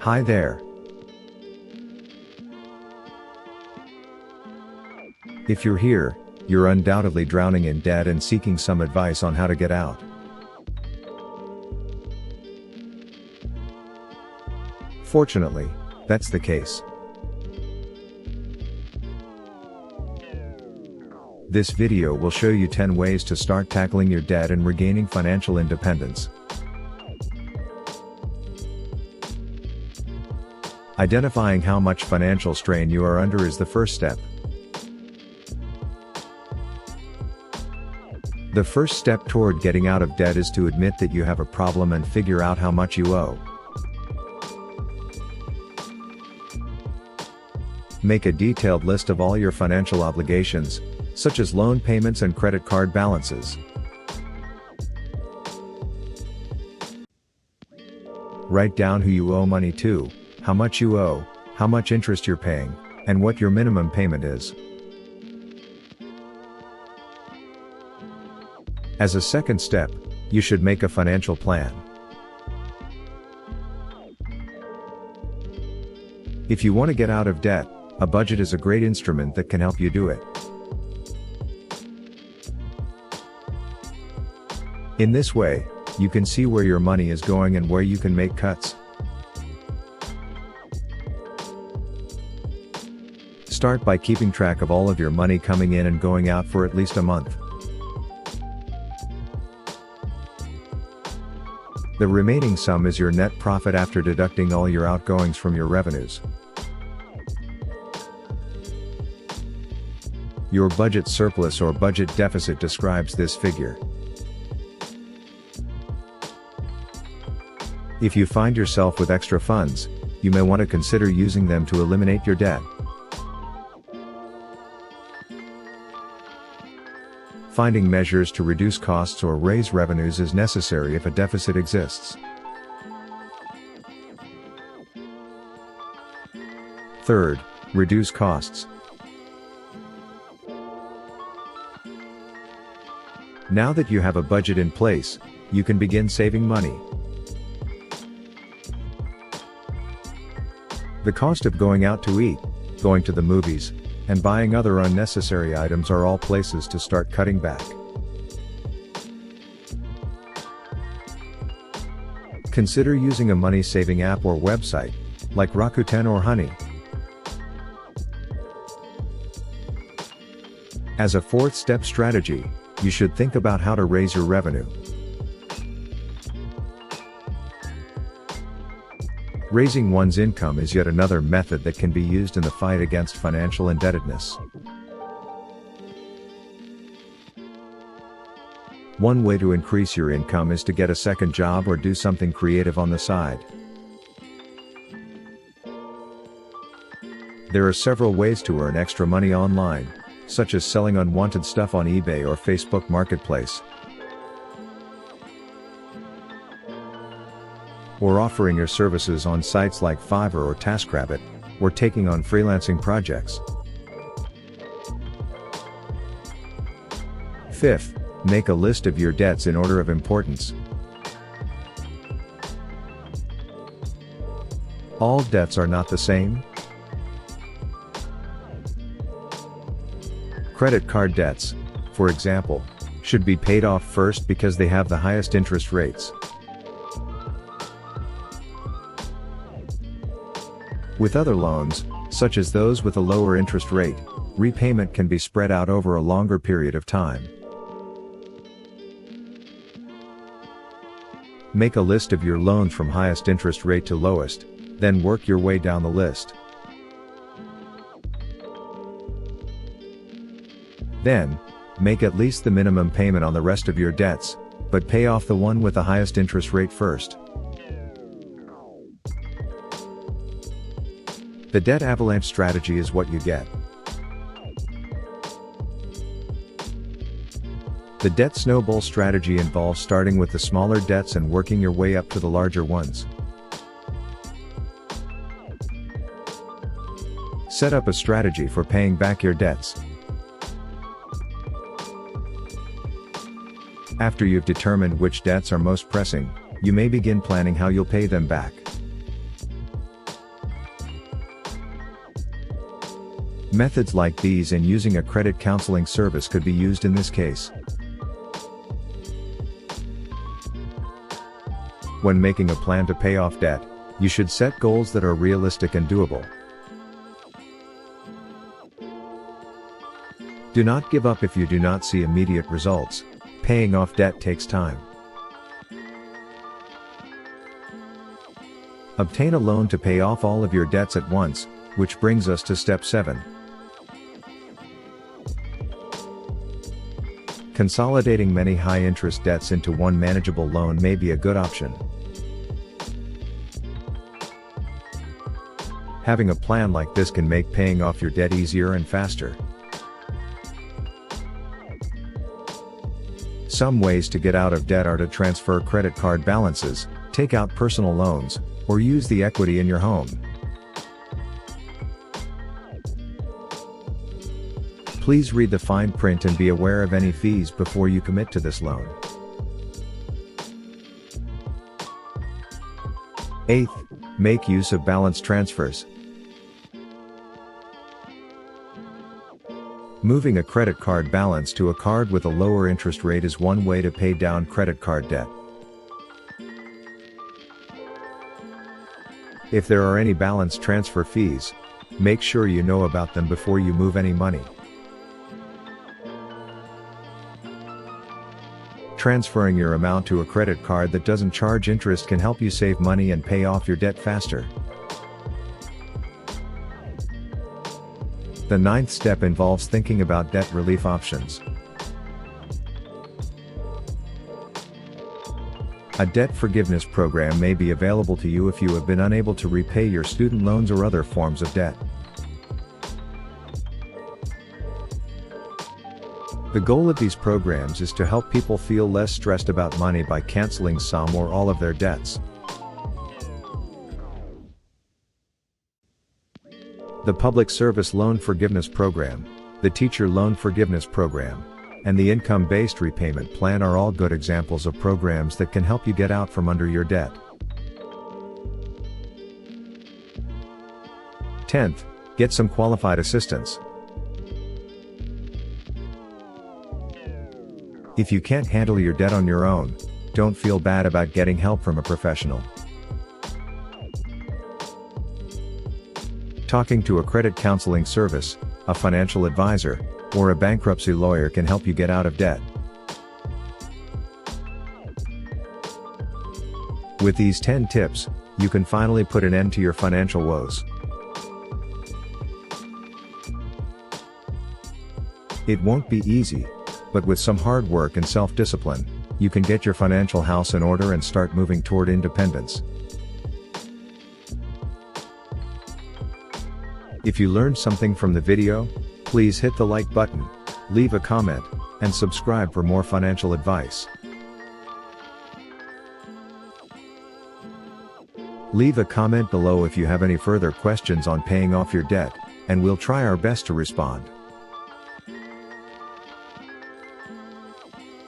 Hi there. If you're here, you're undoubtedly drowning in debt and seeking some advice on how to get out. Fortunately, that's the case. This video will show you 10 ways to start tackling your debt and regaining financial independence. Identifying how much financial strain you are under is the first step. The first step toward getting out of debt is to admit that you have a problem and figure out how much you owe. Make a detailed list of all your financial obligations, such as loan payments and credit card balances. Write down who you owe money to, how much you owe, how much interest you're paying, and what your minimum payment is. As a second step, you should make a financial plan. If you want to get out of debt, a budget is a great instrument that can help you do it. In this way, you can see where your money is going and where you can make cuts. Start by keeping track of all of your money coming in and going out for at least a month. The remaining sum is your net profit after deducting all your outgoings from your revenues. Your budget surplus or budget deficit describes this figure. If you find yourself with extra funds, you may want to consider using them to eliminate your debt. Finding measures to reduce costs or raise revenues is necessary if a deficit exists. Third, reduce costs. Now that you have a budget in place, you can begin saving money. The cost of going out to eat, going to the movies, and buying other unnecessary items are all places to start cutting back. Consider using a money-saving app or website, like Rakuten or Honey. As a fourth step strategy, you should think about how to raise your revenue. Raising one's income is yet another method that can be used in the fight against financial indebtedness. One way to increase your income is to get a second job or do something creative on the side. There are several ways to earn extra money online, such as selling unwanted stuff on eBay or Facebook Marketplace, or offering your services on sites like Fiverr or TaskRabbit, or taking on freelancing projects. Fifth, make a list of your debts in order of importance. All debts are not the same. Credit card debts, for example, should be paid off first because they have the highest interest rates. With other loans, such as those with a lower interest rate, repayment can be spread out over a longer period of time. Make a list of your loans from highest interest rate to lowest, then work your way down the list. Then, make at least the minimum payment on the rest of your debts, but pay off the one with the highest interest rate first. The debt avalanche strategy is what you get. The debt snowball strategy involves starting with the smaller debts and working your way up to the larger ones. Set up a strategy for paying back your debts. After you've determined which debts are most pressing, you may begin planning how you'll pay them back. Methods like these and using a credit counseling service could be used in this case. When making a plan to pay off debt, you should set goals that are realistic and doable. Do not give up if you do not see immediate results. Paying off debt takes time. Obtain a loan to pay off all of your debts at once, which brings us to step 7. Consolidating many high-interest debts into one manageable loan may be a good option. Having a plan like this can make paying off your debt easier and faster. Some ways to get out of debt are to transfer credit card balances, take out personal loans, or use the equity in your home. Please read the fine print and be aware of any fees before you commit to this loan. 8th, make use of balance transfers. Moving a credit card balance to a card with a lower interest rate is one way to pay down credit card debt. If there are any balance transfer fees, make sure you know about them before you move any money. Transferring your amount to a credit card that doesn't charge interest can help you save money and pay off your debt faster. The 9th step involves thinking about debt relief options. A debt forgiveness program may be available to you if you have been unable to repay your student loans or other forms of debt. The goal of these programs is to help people feel less stressed about money by canceling some or all of their debts. The Public Service Loan Forgiveness Program, the Teacher Loan Forgiveness Program, and the Income-Based Repayment Plan are all good examples of programs that can help you get out from under your debt. 10th, get some qualified assistance. If you can't handle your debt on your own, don't feel bad about getting help from a professional. Talking to a credit counseling service, a financial advisor, or a bankruptcy lawyer can help you get out of debt. With these 10 tips, you can finally put an end to your financial woes. It won't be easy, but with some hard work and self-discipline, you can get your financial house in order and start moving toward independence. If you learned something from the video, please hit the like button, leave a comment, and subscribe for more financial advice. Leave a comment below if you have any further questions on paying off your debt, and we'll try our best to respond.